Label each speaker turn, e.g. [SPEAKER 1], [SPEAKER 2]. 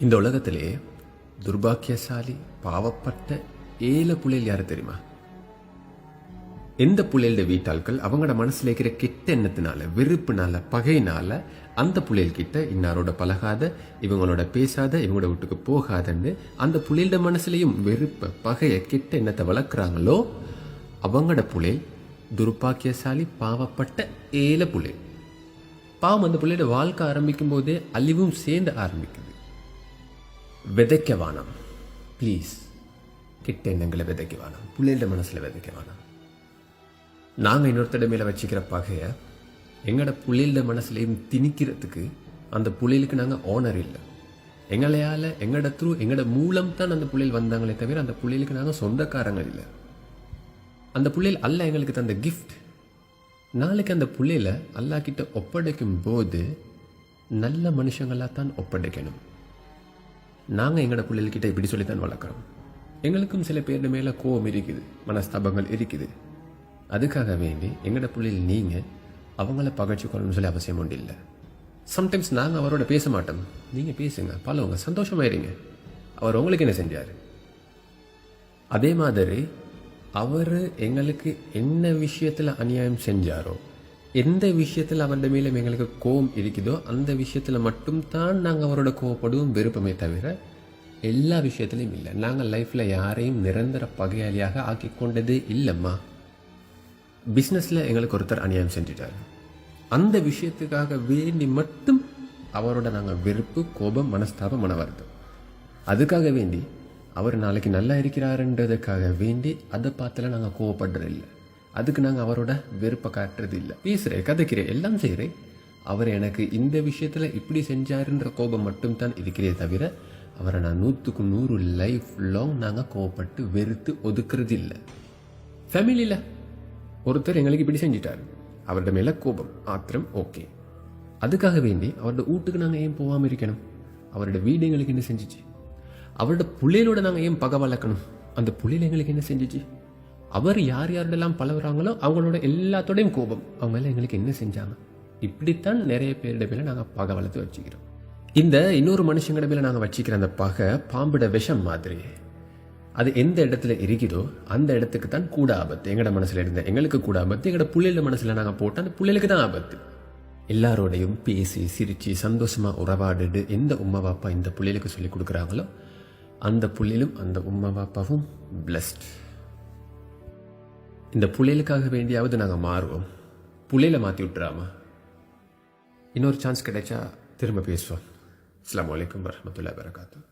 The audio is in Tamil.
[SPEAKER 1] இந்த உலகத்திலே துர்பாக்கியசாலி பாவப்பட்ட 7 புள்ளைகள் யாரு தெரியுமா? எந்த புள்ளைகளோட வீட்டாட்கள் அவங்களோட மனசுல இருக்கிற கெட்ட எண்ணத்தினால, வெறுப்புனால, பகையினால அந்த புள்ளைகள் கிட்ட இன்னாரோட பழகாத, இவங்களோட பேசாத, இவங்களோட வீட்டுக்கு போகாதன்னு அந்த புள்ளைகளோட மனசுலயும் வெறுப்ப, பகைய, கெட்ட எண்ணத்தை வளர்க்குறாங்களோ அவங்களோட புள்ளைகள் துர்பாக்கியசாலி பாவப்பட்ட 7 புள்ளைகள். பாவம் அந்த பிள்ளையோட வாழ்க்கை ஆரம்பிக்கும் போதே அழிவும் சேர்ந்து ஆரம்பிக்குது. விதைக்க வேணாம் ப்ளீஸ், கிட்ட எண்ணங்களை விதைக்க வேணாம், பிள்ளைகளோட மனசுல விதைக்க வேணாம். நாங்கள் இன்னொருத்தட மேல வச்சுக்கிற பகைய எங்களோட புள்ளைகளோட மனசுலையும் திணிக்கிறதுக்கு அந்த புள்ளைகளுக்கு நாங்கள் ஓனர் இல்லை. எங்களையால் எங்களோட த்ரூ எங்களோட மூலம் தான் அந்த புள்ளைகள் வந்தாங்களே தவிர அந்த புள்ளைகளுக்கு நாங்கள் சொந்தக்காரங்க இல்லை. அந்த புள்ளைகள் அல்ல எங்களுக்கு தந்த கிஃப்ட். நாளைக்கு அந்த புள்ளையில அல்லா கிட்ட ஒப்படைக்கும் போது நல்ல மனுஷங்களாக தான் ஒப்படைக்கணும். நாங்கள் எங்களோட பிள்ளைகிட்ட இப்படி சொல்லித்தான் வளர்க்குறோம். எங்களுக்கும் சில பேர் மேலே கோபம் இருக்குது, மனஸ்தாபங்கள் இருக்குது. அதுக்காக வேண்டி எங்களோட பிள்ளைகள் நீங்கள் அவங்கள பகச்சிக்கணும்னு சொல்லி அவசியம் ஒன்று இல்லை. சம்டைம்ஸ் நாங்கள் அவரோட பேச மாட்டோம், நீங்கள் பேசுங்க, பழவங்க, சந்தோஷமாயிருங்க. அவர் உங்களுக்கு என்ன செஞ்சார்? அதே மாதிரி அவர் எங்களுக்கு என்ன விஷயத்தில் அநியாயம் செஞ்சாரோ, எந்த விஷயத்தில் அவருடைய மேலும் எங்களுக்கு கோபம் இருக்குதோ அந்த விஷயத்தில் மட்டும்தான் நாங்கள் அவரோட கோவப்படுவோம், விருப்பமே தவிர எல்லா விஷயத்துலையும் இல்லை. நாங்கள் லைஃப்பில் யாரையும் நிரந்தர பகையாளியாக ஆக்கி கொண்டதே இல்லைம்மா. பிஸ்னஸில் எங்களுக்கு ஒருத்தர் அநியாயம் செஞ்சிட்டார், அந்த விஷயத்துக்காக வேண்டி மட்டும் அவரோட நாங்கள் வெறுப்பு, கோபம், மனஸ்தாபம், மன வருத்தம். அதுக்காக வேண்டி அவர் நாளைக்கு நல்லா இருக்கிறாருன்றதுக்காக வேண்டி அதை பார்த்துல நாங்கள் கோவப்படுறதில்லை. அதுக்கு நாங்கள் அவரோட வெறுப்பை காட்டுறது இல்லை. பேசுகிறேன், கதைக்கிறேன், எல்லாம் செய்கிறேன். அவர் எனக்கு இந்த விஷயத்தில் இப்படி செஞ்சாருன்ற கோபம் மட்டும்தான் இருக்கிறதே தவிர அவரை நான் 100க்கு 100 லைஃப் லாங் நாங்கள் கோவப்பட்டு வெறுத்து ஒதுக்குறது இல்லை. ஃபேமிலியில் ஒருத்தர் எங்களுக்கு இப்படி செஞ்சிட்டாரு, அவரோட மேலே கோபம், ஆத்திரம், ஓகே. அதுக்காக வேண்டி அவரோட வீட்டுக்கு நாங்கள் ஏன் போகாமல் இருக்கணும்? அவரோட வீடு எங்களுக்கு என்ன செஞ்சிச்சு? அவரோட புள்ளைகளோட நாங்கள் ஏன் பகை வளர்க்கணும்? அந்த புள்ளையில எங்களுக்கு என்ன செஞ்சிச்சு? அவர் யார் யாரோடலாம் பழகுறாங்களோ அவங்களோட எல்லாத்தோடையும் கோபம், அவங்க எல்லாம் எங்களுக்கு என்ன செஞ்சாங்க? இப்படித்தான் நிறைய பேருடைய மேலே நாங்கள் பகை வளர்த்து வச்சுக்கிறோம். இந்த இன்னொரு மனுஷங்களோட மேலே நாங்கள் வச்சுக்கிற அந்த பகை பாம்பிட விஷம் மாதிரி. அது எந்த இடத்துல இருக்குதோ அந்த இடத்துக்கு தான் கூட ஆபத்து. எங்களோட மனசில் இருந்த எங்களுக்கு கூட ஆபத்து, எங்களோட பிள்ளைகளோட மனசில் நாங்கள் போட்டால் அந்த பிள்ளைகளுக்கு தான் ஆபத்து. எல்லாரோடையும் பேசி சிரித்து சந்தோஷமாக உறவாடுடு எந்த உம்மா பாப்பா இந்த பிள்ளைகளுக்கு சொல்லி கொடுக்குறாங்களோ அந்த புள்ளையிலும் அந்த உம்மா பாப்பாவும் பிளஸ்ட். இந்த புள்ளைகளுக்காக வேண்டியாவது நாங்கள் மாறுவோம், புள்ளையில மாற்றி விட்டுறாமா. இன்னொரு சான்ஸ் கிடைச்சா திரும்ப பேசுவோம். அஸ்ஸலாமு அலைக்கும் வரஹ்மத்துல்லாஹி வபரகாத்துஹு.